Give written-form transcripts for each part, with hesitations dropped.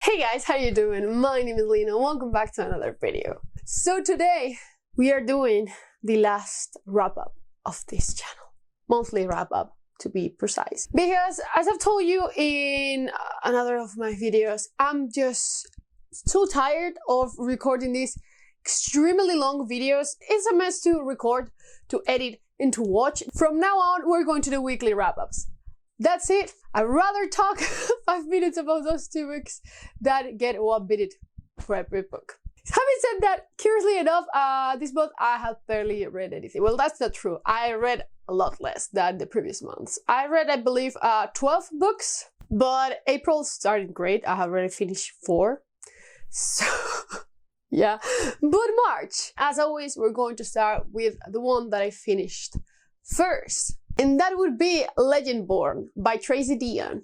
Hey guys, how you doing? My name is Lena. Welcome back to another video. So today we are doing the last wrap-up of this channel. Monthly wrap-up to be precise. Because as I've told you in another of my videos, I'm just so tired of recording these extremely long videos. It's a mess to record, to edit, and to watch. From now on, we're going to do weekly wrap-ups. That's it. I'd rather talk 5 minutes about those 2 books than get 1 minute for every book. Having said that, curiously enough, this month I have barely read anything. Well, that's not true. I read a lot less than the previous months. I read, I believe, 12 books, but April started great. I have already finished 4. So, yeah. But March, as always, we're going to start with the one that I finished first. And that would be Legendborn by Tracy Deonn,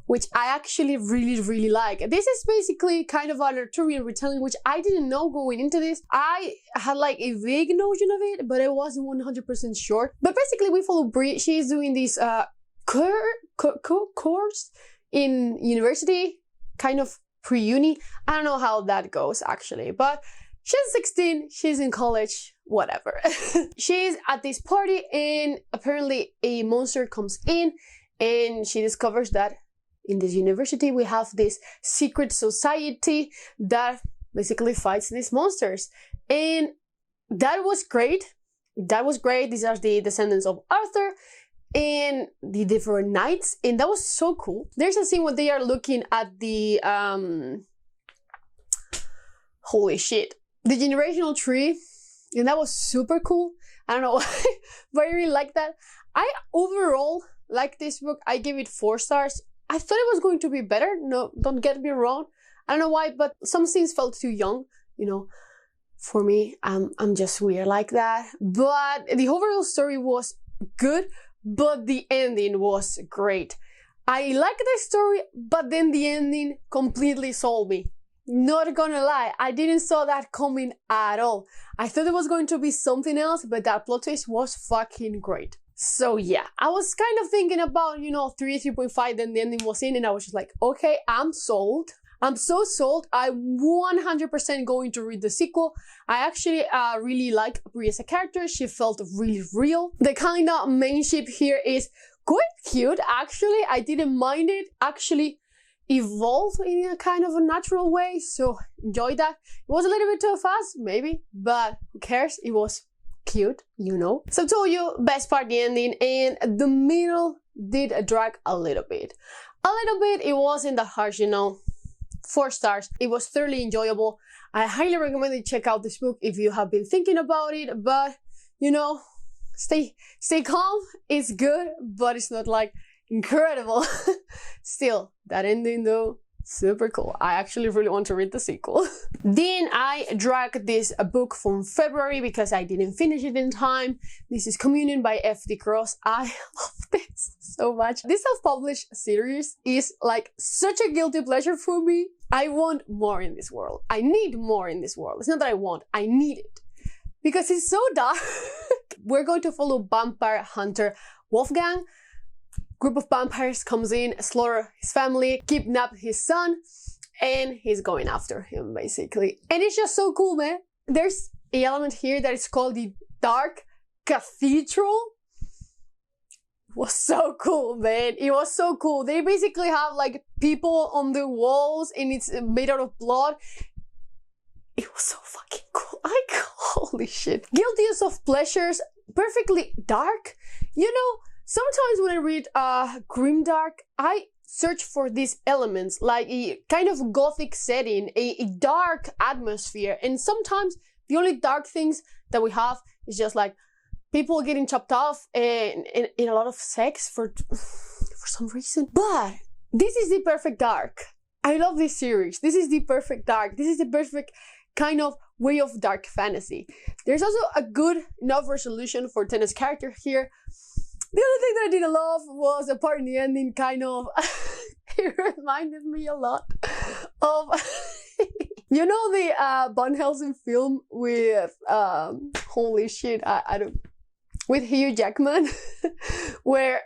which I actually really like. This is basically kind of an Arthurian retelling, which I didn't know going into this. I had like a vague notion of it, but I wasn't 100% sure. But basically we follow Brie. She's doing this course in university, kind of pre-uni. I don't know how that goes actually, but she's 16, she's in college, whatever. She's at this party and apparently a monster comes in and she discovers that in this university we have this secret society that basically fights these monsters. And that was great. That was great. These are the descendants of Arthur and the different knights. And that was so cool. There's a scene where they are looking at the, holy shit, the generational tree, and that was super cool. I don't know why, but I really like that. I overall like this book. I gave it 4 stars. I thought it was going to be better. No, don't get me wrong. I don't know why, but some scenes felt too young, you know. For me, I'm just weird like that. But the overall story was good, but the ending was great. I like the story, but then the ending completely sold me. Not gonna lie, I didn't saw that coming at all. I thought it was going to be something else, but that plot twist was fucking great. So yeah, I was kind of thinking about, you know, 3.5, then the ending was in, and I was just like, okay, I'm sold. I'm so sold. I'm 100% going to read the sequel. I actually really like Brie as a character. She felt really real. The kind of main ship here is quite cute, actually. I didn't mind it. Actually, evolve in a kind of a natural way, so enjoy that. It was a little bit too fast, maybe, but who cares? It was cute, you know. So I told you, best part the ending, and the middle did drag a little bit. It wasn't that harsh, you know. 4 stars. It was thoroughly enjoyable. I highly recommend you check out this book if you have been thinking about it, but you know, stay calm. It's good, but it's not like incredible. Still, that ending though, super cool. I actually really want to read the sequel. Then I dragged this book from February because I didn't finish it in time. This is Communion by F.D. Cross. I love this so much. This self-published series is like such a guilty pleasure for me. I want more in this world. I need more in this world. It's not that I want, I need it. Because it's so dark. We're going to follow vampire hunter Wolfgang. Group of vampires comes in, slaughter his family, kidnap his son, and he's going after him basically. And it's just so cool, man. There's an element here that is called the Dark Cathedral. It was so cool, man. It was so cool. They basically have like people on the walls and it's made out of blood. It was so fucking cool. Holy shit. Guiltiest of pleasures, perfectly dark. You know, sometimes when I read grimdark, I search for these elements, like a kind of gothic setting, a dark atmosphere, and sometimes the only dark things that we have is just like people getting chopped off and a lot of sex for some reason. But this is the perfect dark. I love this series. This is the perfect dark. This is the perfect kind of way of dark fantasy. There's also a good enough resolution for Tenna's character here. The only thing that I didn't love was the part in the ending, kind of, it reminded me a lot of, you know, the Van Helsing film with, holy shit, I don't, with Hugh Jackman, where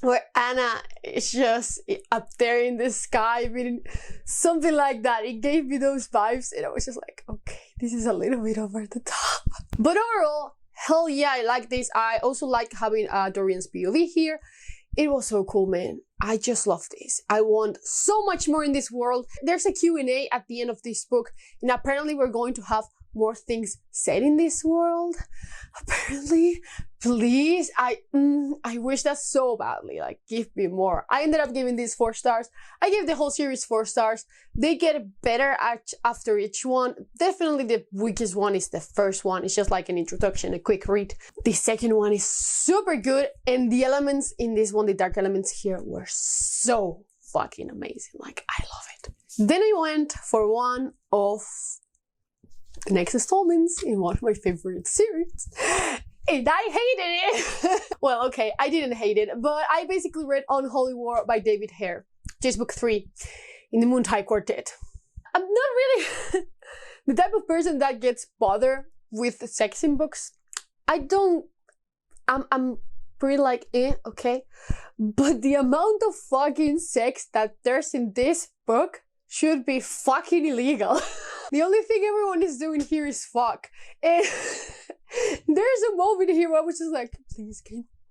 where Anna is just up there in the sky, reading something like that. It gave me those vibes, and I was just like, okay, this is a little bit over the top. But overall, hell yeah, I like this. I also like having Dorian's POV here. It was so cool, man. I just love this. I want so much more in this world. There's a Q&A at the end of this book, and apparently we're going to have more things said in this world. Apparently, please, I wish that so badly. Like, give me more. I ended up giving these 4 stars. I gave the whole series 4 stars. They get better after each one. Definitely the weakest one is the first one. It's just like an introduction, a quick read. The second one is super good, and the elements in this one, the dark elements here, were so fucking amazing. Like, I love it. Then I went for one of the next installments in one of my favorite series, and I hated it. Well, okay, I didn't hate it, but I basically read Unholy War by David Hare, just book 3 in the Moontide Quartet. I'm not really the type of person that gets bothered with sex in books. I'm pretty like, okay, but the amount of fucking sex that there's in this book should be fucking illegal. The only thing everyone is doing here is fuck. And there's a moment here where I was just like, please,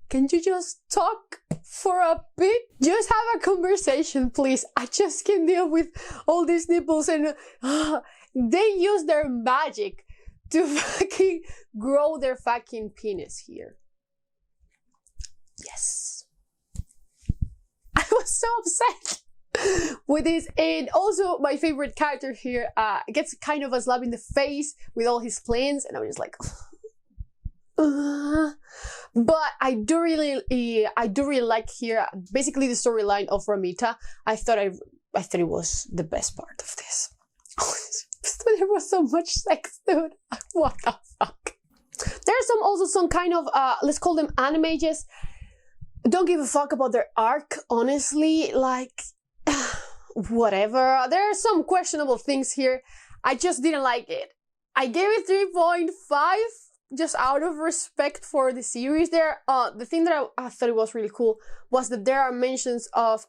can you just talk for a bit? Just have a conversation, please. I just can't deal with all these nipples, and they use their magic to fucking grow their fucking penis here. Yes. I was so upset with this. And also my favorite character here gets kind of a slap in the face with all his plans, and I was just like but I do really like here basically the storyline of Ramita. I thought it was the best part of this. There was so much sex, dude. What the fuck. There's also some kind of let's call them animages. Don't give a fuck about their arc, honestly. Like, whatever. There are some questionable things here. I just didn't like it. I gave it 3.5 just out of respect for the series there. The thing that I thought it was really cool was that there are mentions of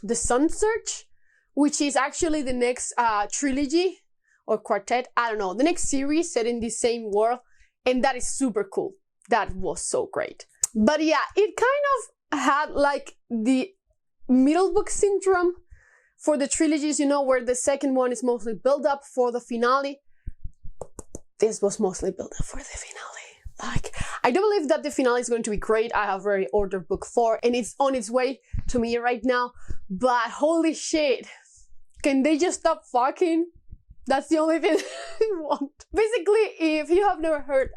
the Sun Search, which is actually the next trilogy or quartet. I don't know. The next series set in the same world, and that is super cool. That was so great. But yeah, it kind of had like the middle book syndrome for the trilogies, you know, where the second one is mostly built up for the finale. This was mostly built up for the finale. Like, I do believe that the finale is going to be great. I have already ordered book 4 and it's on its way to me right now. But holy shit, can they just stop fucking? That's the only thing I want. Basically, if you have never heard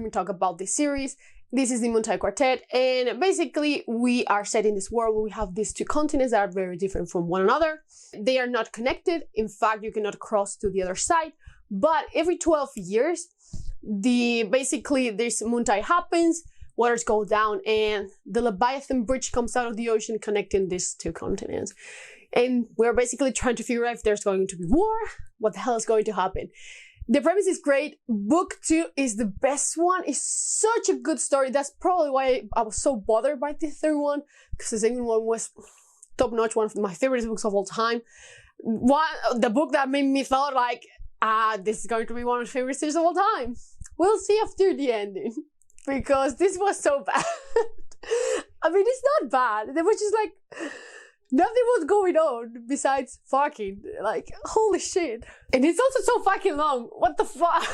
me talk about this series, this is the Moontide Quartet, and basically we are set in this world where we have these 2 continents that are very different from one another. They are not connected. In fact, you cannot cross to the other side. But every 12 years, basically this Moontide happens, waters go down, and the Leviathan Bridge comes out of the ocean connecting these 2 continents. And we're basically trying to figure out if there's going to be war, what the hell is going to happen. The premise is great. Book 2 is the best one. It's such a good story. That's probably why I was so bothered by the third one, because the second one was top notch, one of my favorite books of all time. The book that made me thought like, this is going to be one of my favorite series of all time. We'll see after the ending, because this was so bad. I mean, it's not bad. There was just like, nothing was going on besides fucking. Like, holy shit. And it's also so fucking long. What the fuck?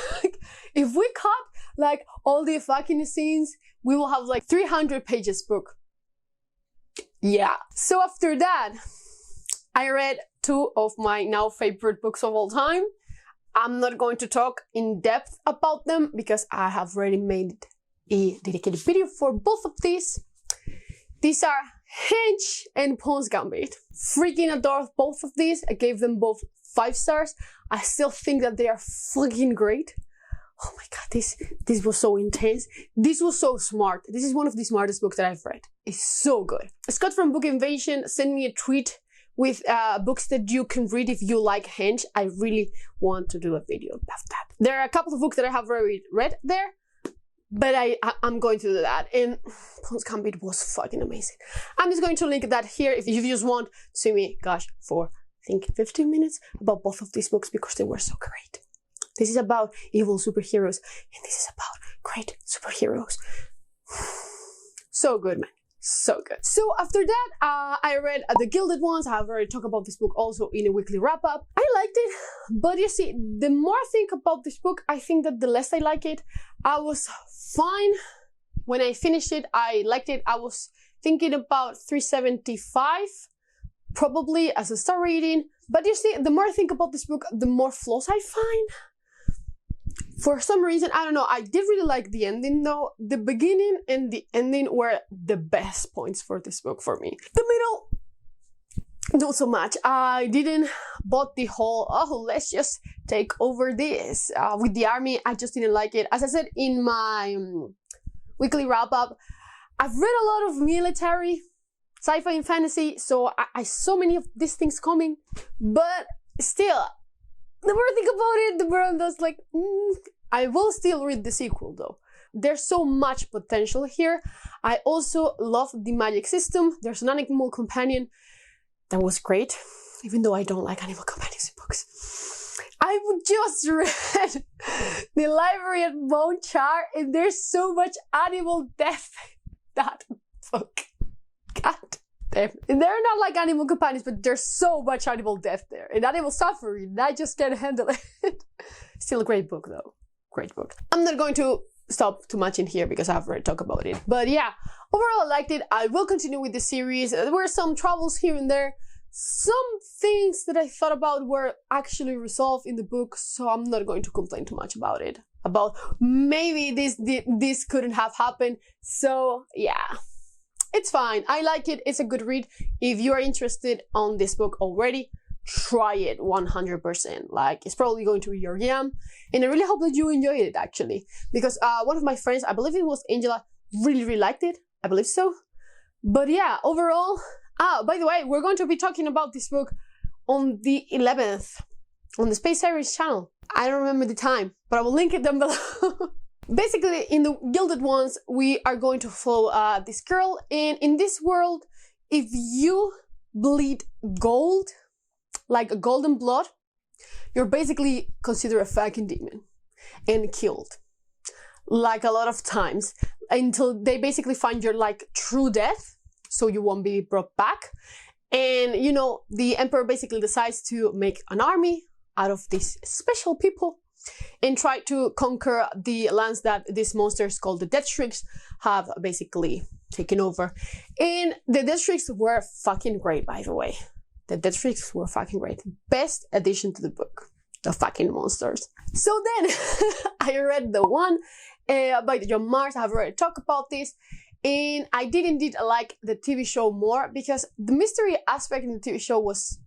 If we cut like all the fucking scenes, we will have like 300 pages book. Yeah. So after that, I read 2 of my now favorite books of all time. I'm not going to talk in depth about them because I have already made a dedicated video for both of these. These are Hench and Pawn's Gambit. Freaking adore both of these. I gave them both 5 stars. I still think that they are fucking great. Oh my god, this was so intense. This was so smart. This is one of the smartest books that I've read. It's so good. Scott from Book Invasion sent me a tweet with books that you can read if you like Hench. I really want to do a video about that. There are a couple of books that I have already read there. but I'm going to do that. And Gambit was fucking amazing. I'm just going to link that here if you just want to see me gush for, I think, 15 minutes about both of these books because they were so great. This is about evil superheroes, and this is about great superheroes. So good, man. So good. So after that, I read The Gilded Ones. I have already talked about this book also in a weekly wrap-up. I liked it, but you see, the more I think about this book, I think that the less I like it. I was fine when I finished it. I liked it. I was thinking about 375, probably as a star rating. But you see, the more I think about this book, the more flaws I find. For some reason, I don't know, I did really like the ending though. The beginning and the ending were the best points for this book for me. The middle, not so much. I didn't bought the whole, oh, let's just take over this with the army. I just didn't like it. As I said in my weekly wrap-up, I've read a lot of military, sci-fi and fantasy, so I saw many of these things coming, but still, the more I think about it, the more I'm just like, I will still read the sequel though. There's so much potential here. I also love the magic system. There's an animal companion that was great, even though I don't like animal companions in books. I just read The Library at Bone Char, and there's so much animal death that fuck. God. They're not like animal companions, but there's so much animal death there and animal suffering. I just can't handle it. Still a great book though. Great book. I'm not going to stop too much in here because I've already talked about it. But yeah, overall I liked it. I will continue with the series. There were some troubles here and there. Some things that I thought about were actually resolved in the book, so I'm not going to complain too much about it. About maybe this couldn't have happened. So yeah. It's fine. I like it. It's a good read. If you are interested on this book already, try it 100%. Like, it's probably going to be your jam. And I really hope that you enjoyed it, actually. Because one of my friends, I believe it was Angela, really liked it. I believe so. But yeah, overall... by the way, we're going to be talking about this book on the 11th on the Space Sirens channel. I don't remember the time, but I will link it down below. Basically, in the Gilded Ones, we are going to follow this girl, and in this world, if you bleed gold, like a golden blood, you're basically considered a fucking demon and killed. Like a lot of times, until they basically find your like true death, so you won't be brought back. And you know, the Emperor basically decides to make an army out of these special people and try to conquer the lands that these monsters called the Deathstreaks have basically taken over. And the Deathstreaks were fucking great, by the way. The Deathstreaks were fucking great. Best addition to the book. The fucking monsters. So then, I read the one by John Mars. I have already talked about this. And I did indeed like the TV show more because the mystery aspect in the TV show was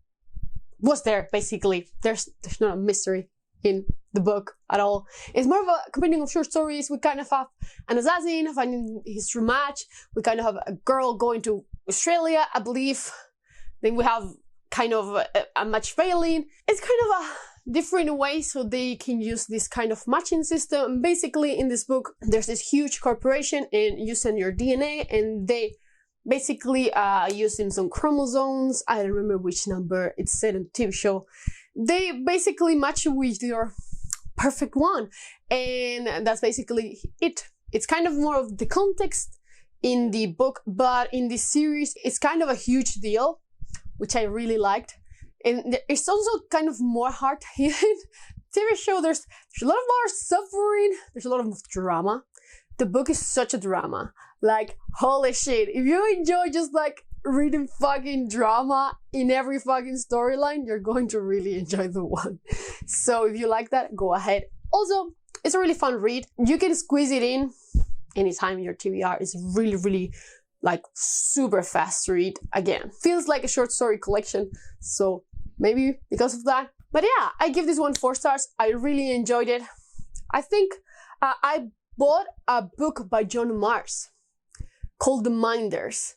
there, basically. There's not a mystery in the book at all. It's more of a combining of short stories. We kind of have an assassin finding his true match. We kind of have a girl going to Australia, I believe. Then we have kind of a match failing. It's kind of a different way so they can use this kind of matching system. Basically, in this book, there's this huge corporation and you send your DNA and they basically using some chromosomes. I don't remember which number it's said in the TV show. They basically match you with your perfect one. And that's basically it. It's kind of more of the context in the book, but in this series, it's kind of a huge deal, which I really liked. And it's also kind of more hard-hitting. TV show, there's a lot of more suffering, there's a lot of drama. The book is such a drama. Like, holy shit, if you enjoy just like reading fucking drama in every fucking storyline, you're going to really enjoy the one. So if you like that, go ahead. Also, it's a really fun read. You can squeeze it in anytime your TBR. Is really like super fast read. Again, feels like a short story collection, so maybe because of that. But yeah, I give this one 4 stars. I really enjoyed it. I think I bought a book by John Mars called The Minders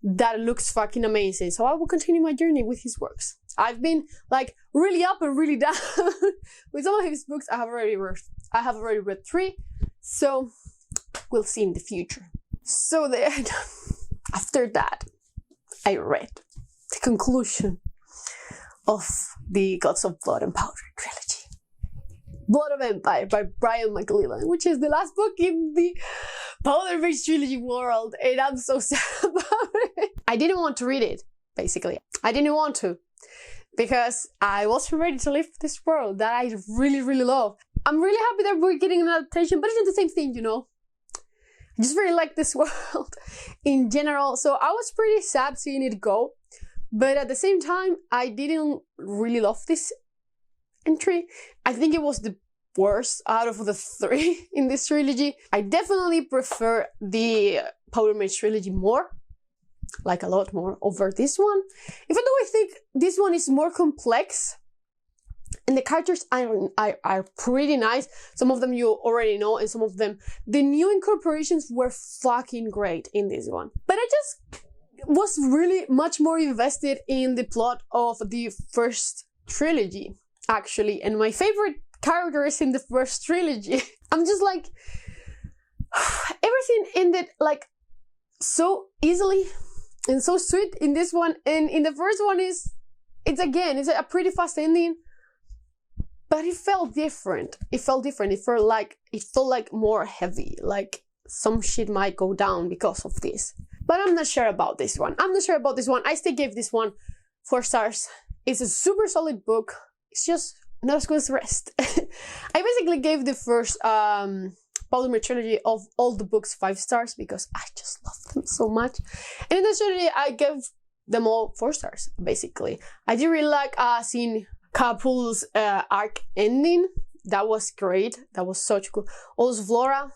that looks fucking amazing. So I will continue my journey with his works. I've been like really up and really down with some of his books. I have already read 3. So we'll see in the future. So then, after that, I read the conclusion of the Gods of Blood and Powder trilogy. Blood of Empire by Brian McClellan, which is the last book in the Powder Mage trilogy world, and I'm so sad about it. I didn't want to read it, basically. I didn't want to, because I wasn't ready to leave this world that I really, really love. I'm really happy that we're getting an adaptation, but it's not the same thing, you know? I just really like this world in general, so I was pretty sad seeing it go, but at the same time, I didn't really love this entry. I think it was the worst out of the 3 in this trilogy. I definitely prefer the Powder Mage trilogy more, like a lot more, over this one. Even though I think this one is more complex, and the characters are pretty nice. Some of them you already know, and some of them, the new incorporations were fucking great in this one. But I just was really much more invested in the plot of the first trilogy, actually. And my favorite characters in the first trilogy, I'm just like, everything ended like so easily and so sweet in this one. And in the first one it's a pretty fast ending. But it felt different. It felt like more heavy. Like some shit might go down because of this. But I'm not sure about this one. I still gave this one 4 stars. It's a super solid book. It's just not as good as the rest. I basically gave the first Powder Mage trilogy of all the books 5 stars because I just love them so much. And in this trilogy, I gave them all 4 stars, basically. I did really like seeing Capul's arc ending. That was great. That was such cool. Also Flora,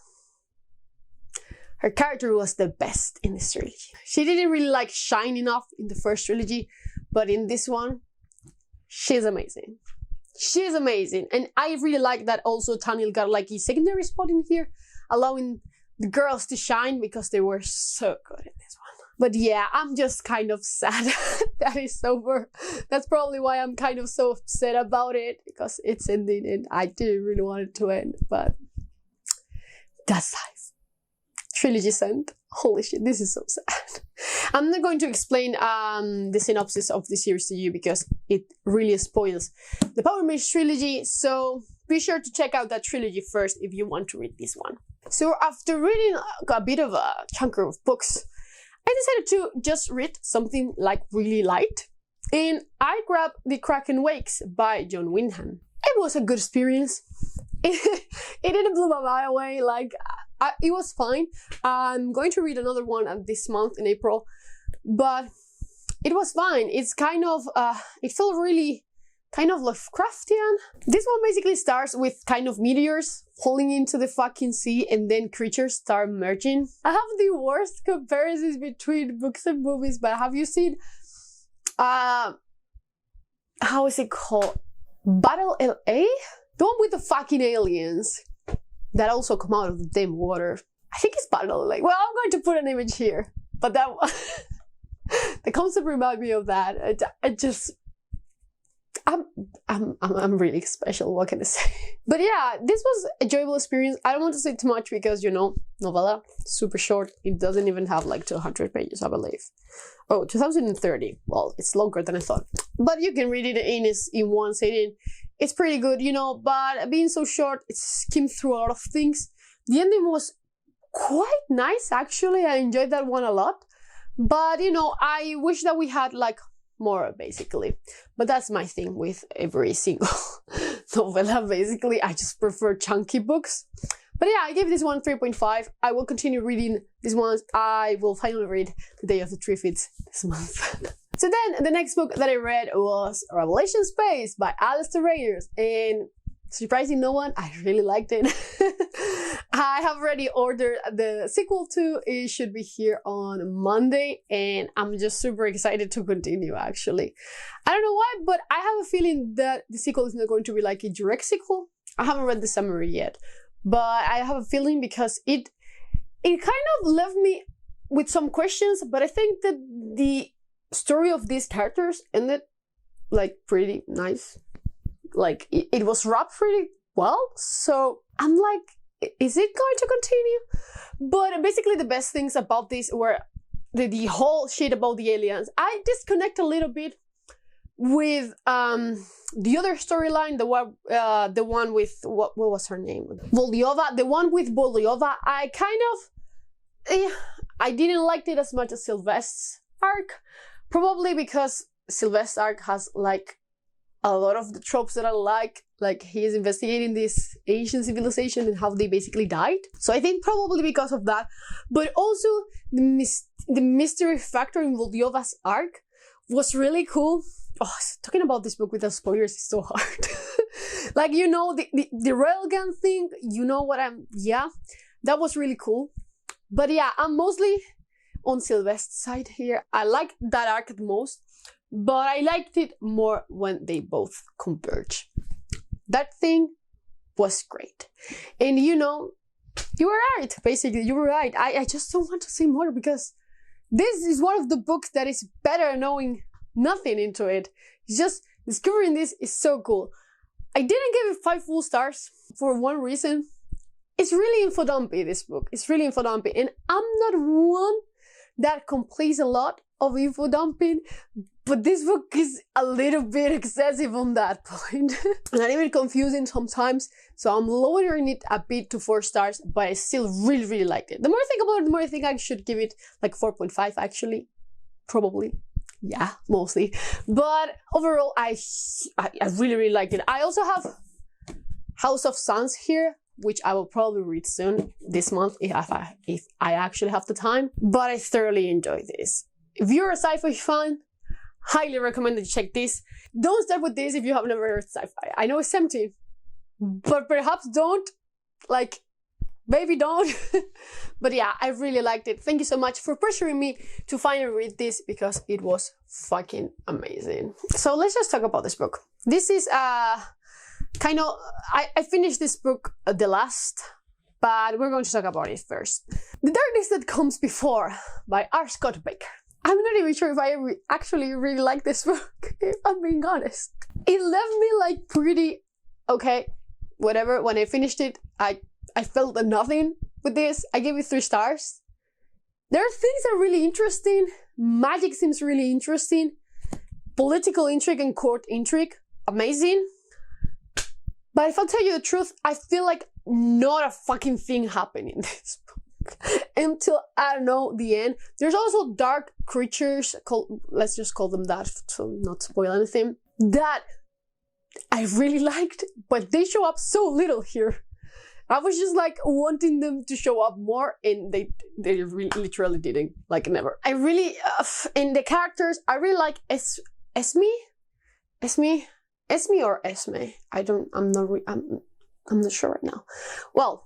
her character was the best in this trilogy. She didn't really like shine enough in the first trilogy, but in this one, she's amazing. She's amazing. And I really like that also Taniel got like a secondary spot in here, allowing the girls to shine because they were so good in this one. But yeah, I'm just kind of sad that it's over. That's probably why I'm kind of so upset about it, because it's ending and I didn't really want it to end, but that's life. Trilogy's end. Holy shit, this is so sad. I'm not going to explain the synopsis of the series to you because it really spoils the Powder Mage trilogy, so be sure to check out that trilogy first if you want to read this one. So after reading a bit of a chunk of books, I decided to just read something like really light, and I grabbed the Kraken Wakes by John Wyndham. It was a good experience. It didn't blow my mind away, like it was fine. I'm going to read another one this month in April, but it was fine. It's kind of, it felt really kind of Lovecraftian. This one basically starts with kind of meteors falling into the fucking sea and then creatures start merging. I have the worst comparisons between books and movies, but have you seen, how is it called? Battle LA? The one with the fucking aliens that also come out of the damn water. I think it's Battle LA. Well, I'm going to put an image here, but that one, the concept reminds me of that. It just, I'm really special, what can I say? But yeah, this was a enjoyable experience. I don't want to say too much because, you know, novella, super short. It doesn't even have like 200 pages, I believe. Oh, 2030. Well, it's longer than I thought. But you can read it in one sitting. It's pretty good, you know, but being so short, it skimmed through a lot of things. The ending was quite nice, actually. I enjoyed that one a lot. But, you know, I wish that we had like more, basically. But that's my thing with every single novella, basically. I just prefer chunky books. But yeah, I gave this one 3.5. I will continue reading these ones. I will finally read The Day of the Triffids this month. So then, the next book that I read was Revelation Space by Alistair Reyes. And surprising no one, I really liked it. I have already ordered the sequel to it. Should be here on Monday, and I'm just super excited to continue, actually. I don't know why, but I have a feeling that the sequel is not going to be like a direct sequel. I haven't read the summary yet, but I have a feeling because it kind of left me with some questions, but I think that the story of these characters ended like pretty nice. Like it was wrapped pretty well, so I'm like is it going to continue? But basically the best things about this were the whole shit about the aliens. I disconnect a little bit with the other storyline, the one with what was her name? Volyova. The one with Volyova. I kind of I didn't like it as much as Sylvestre's arc, probably because Sylvestre's arc has like a lot of the tropes that I like he is investigating this ancient civilization and how they basically died. So I think probably because of that, but also the mystery factor in Volyova's arc was really cool. Oh, talking about this book without spoilers is so hard. Like, you know, the railgun thing, you know what yeah, that was really cool. But yeah, I'm mostly on Sylvestre's side here. I like that arc the most, but I liked it more when they both converge. That thing was great. And you know, you were right, basically, you were right. I just don't want to say more because this is one of the books that is better knowing nothing into it. It's just discovering this is so cool. I didn't give it 5 full stars for one reason. It's really info-dumpy, this book. It's really info-dumpy. And I'm not one that complains a lot of info-dumping, but this book is a little bit excessive on that point. And a little bit confusing sometimes, so I'm lowering it a bit to 4 stars, but I still really, really liked it. The more I think about it, the more I think I should give it like 4.5 actually. Probably. Yeah, mostly. But overall, I really, really liked it. I also have House of Suns here, which I will probably read soon, this month, if I actually have the time. But I thoroughly enjoyed this. If you're a sci-fi fan, highly recommend that you check this. Don't start with this if you have never heard sci-fi. I know it's tempting, but perhaps don't. Like, maybe don't. But yeah, I really liked it. Thank you so much for pressuring me to finally read this because it was fucking amazing. So let's just talk about this book. This is kind of, I finished this book the last, but we're going to talk about it first. The Darkness That Comes Before by R. Scott Baker. I'm not even sure if I actually really like this book, if I'm being honest. It left me like pretty, okay, whatever. When I finished it, I felt nothing with this. I gave it 3 stars. There are things that are really interesting. Magic seems really interesting. Political intrigue and court intrigue, amazing. But if I'll tell you the truth, I feel like not a fucking thing happened in this book. Until, I don't know, the end. There's also dark creatures, let's just call them that, so not spoil anything, that I really liked, but they show up so little here. I was just like wanting them to show up more, and they really, literally didn't, like never. I really, in the characters, I really like Esme or Esme? I'm not sure right now. Well,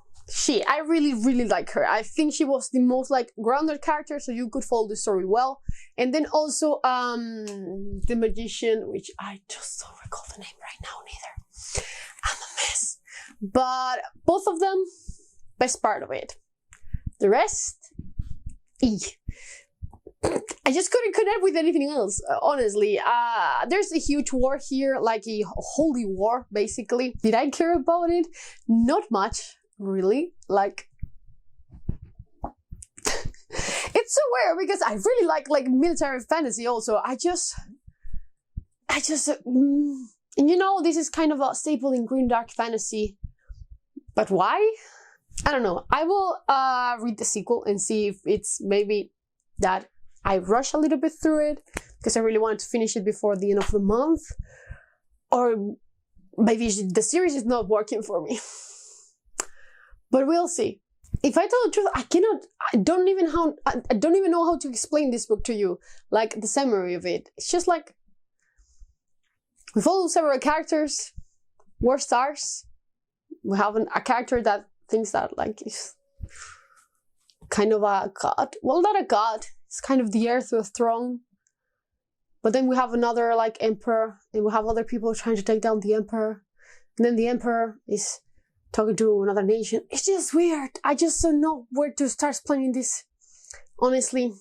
I really like her. I think she was the most like grounded character, so you could follow the story well. And then also the magician, which I just don't recall the name right now neither. I'm a mess. But both of them, best part of it. The rest, I just couldn't connect with anything else, honestly. There's a huge war here, like a holy war, basically. Did I care about it? Not much, really. Like, it's so weird because I really like military fantasy also. I just, you know, this is kind of a staple in green dark fantasy. But why? I don't know. I will read the sequel and see if it's maybe that I rush a little bit through it because I really wanted to finish it before the end of the month, or maybe the series is not working for me. But we'll see. If I tell the truth, I don't even know how to explain this book to you, like the summary of it. It's just like we follow several characters, 4 stars. We have a character that thinks that like is kind of a god. Well, not a god. It's kind of the heir to a throne. But then we have another like emperor, and we have other people trying to take down the emperor. And then the emperor is talking to another nation. It's just weird. I just don't know where to start explaining this. Honestly.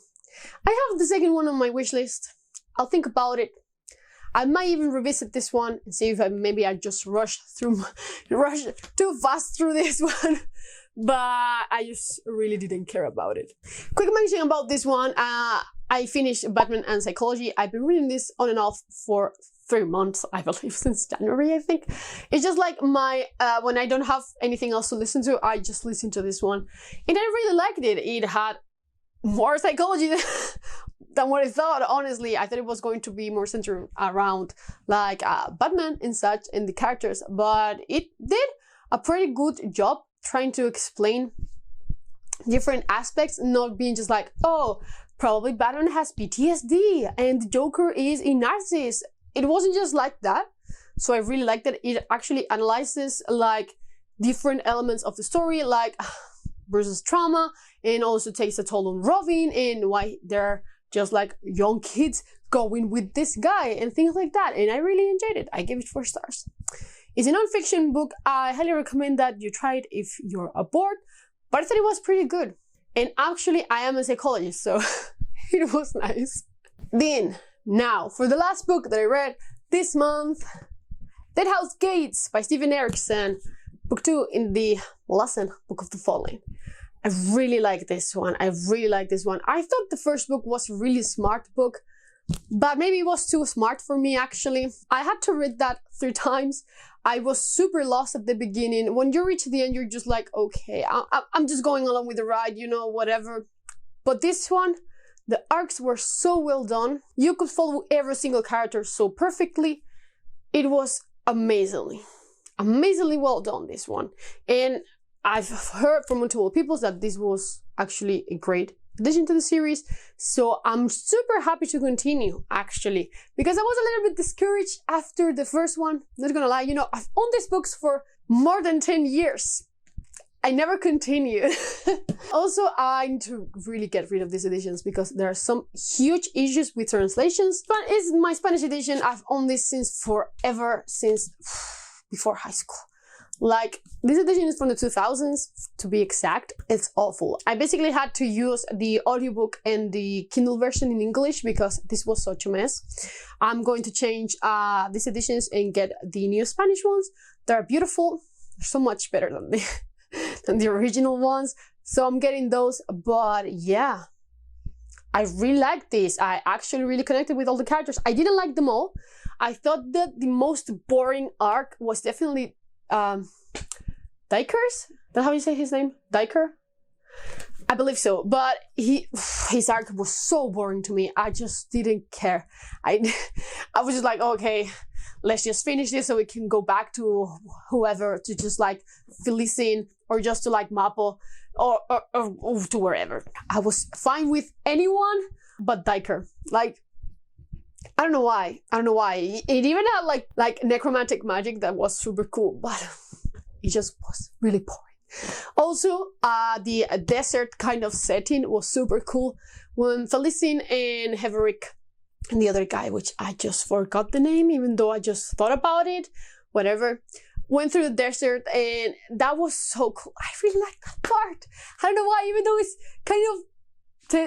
I have the second one on my wish list. I'll think about it. I might even revisit this one and see if maybe I just rush too fast through this one. but I just really didn't care about it. Quick mention about this one. I finished Batman and Psychology. I've been reading this on and off for 3 months, I believe, since January, I think. It's just like my, when I don't have anything else to listen to, I just listen to this one. And I really liked it. It had more psychology than what I thought, honestly. I thought it was going to be more centered around like Batman and such and the characters, but it did a pretty good job trying to explain different aspects, not being just like, oh, probably Batman has PTSD and the Joker is a narcissist. It wasn't just like that. So I really liked that it actually analyzes like different elements of the story, like Bruce's trauma, and also takes a toll on Robin and why they're just like young kids going with this guy and things like that. And I really enjoyed it. I gave it 4 stars. It's a non-fiction book. I highly recommend that you try it if you're bored, but I thought it was pretty good. And actually, I am a psychologist, so it was nice. Then, now, for the last book that I read this month, Deadhouse Gates by Stephen Erickson, book 2 in the lesson Book of the Fallen. I really like this one. I really like this one. I thought the first book was a really smart book, but maybe it was too smart for me, actually. I had to read that 3 times. I was super lost at the beginning. When you reach the end, you're just like, okay, I'm just going along with the ride, you know, whatever. But this one, the arcs were so well done. You could follow every single character so perfectly. It was amazingly well done, this one. And I've heard from multiple people that this was actually a great addition to the series, so I'm super happy to continue, actually, because I was a little bit discouraged after the first one. Not gonna lie, you know, I've owned these books for more than 10 years. I never continued. Also, I need to really get rid of these editions because there are some huge issues with translations. But it's my Spanish edition. I've owned this since forever, since before high school. Like, this edition is from the 2000s, to be exact. It's awful. I basically had to use the audiobook and the Kindle version in English because this was such a mess. I'm going to change these editions and get the new Spanish ones. They're beautiful. They're so much better than the original ones. So I'm getting those, but yeah. I really like this. I actually really connected with all the characters. I didn't like them all. I thought that the most boring arc was definitely Diker's? That's how you say his name? Diker? I believe so, but his arc was so boring to me. I just didn't care. I was just like, okay, let's just finish this so we can go back to whoever, to just like Felicin or just to like Mapo or to wherever. I was fine with anyone but Diker. Like, I don't know why. It even had like necromantic magic that was super cool, but it just was really boring. Also, the desert kind of setting was super cool when Felicin and Heverick and the other guy, which I just forgot the name, even though I just thought about it, whatever, went through the desert, and that was so cool. I really like that part. I don't know why, even though it's kind of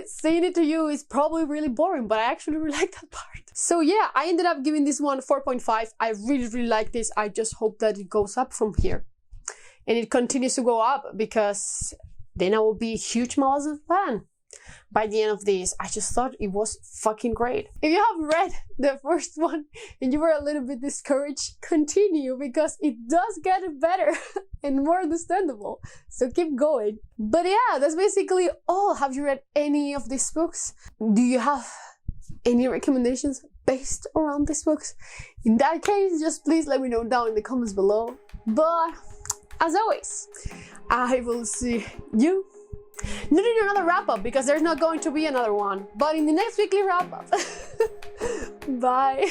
saying it to you is probably really boring, but I actually really like that part. So yeah, I ended up giving this one 4.5. I really like this. I just hope that it goes up from here. And it continues to go up because then I will be a huge Maleficent fan by the end of this. I just thought it was fucking great. If you have read the first one and you were a little bit discouraged, continue because it does get better and more understandable. So keep going. But yeah, that's basically all. Have you read any of these books? Do you have any recommendations based around these books? In that case, just please let me know down in the comments below. But as always, I will see you not in another wrap-up because there's not going to be another one, but in the next weekly wrap-up. Bye.